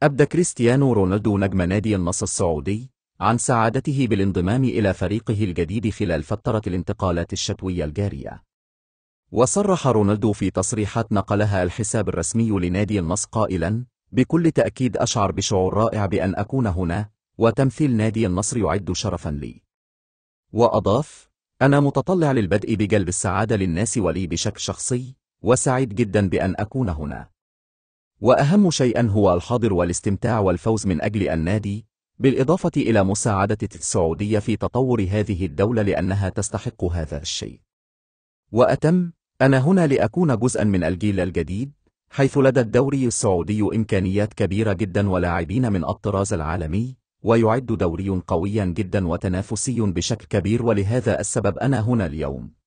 أبدى كريستيانو رونالدو نجم نادي النصر السعودي عن سعادته بالانضمام إلى فريقه الجديد خلال فترة الانتقالات الشتوية الجارية. وصرح رونالدو في تصريحات نقلها الحساب الرسمي لنادي النصر قائلاً: بكل تأكيد أشعر بشعور رائع بأن أكون هنا، وتمثيل نادي النصر يعد شرفاً لي. وأضاف: أنا متطلع للبدء بجلب السعادة للناس ولي بشكل شخصي، وسعيد جداً بأن أكون هنا. وأهم شيء هو الحاضر والاستمتاع والفوز من أجل النادي، بالإضافة إلى مساعدة السعودية في تطور هذه الدولة لأنها تستحق هذا الشيء. وأتم: أنا هنا لأكون جزءاً من الجيل الجديد، حيث لدى الدوري السعودي إمكانيات كبيرة جداً ولاعبين من الطراز العالمي، ويعد دوري قوياً جداً وتنافسي بشكل كبير، ولهذا السبب أنا هنا اليوم.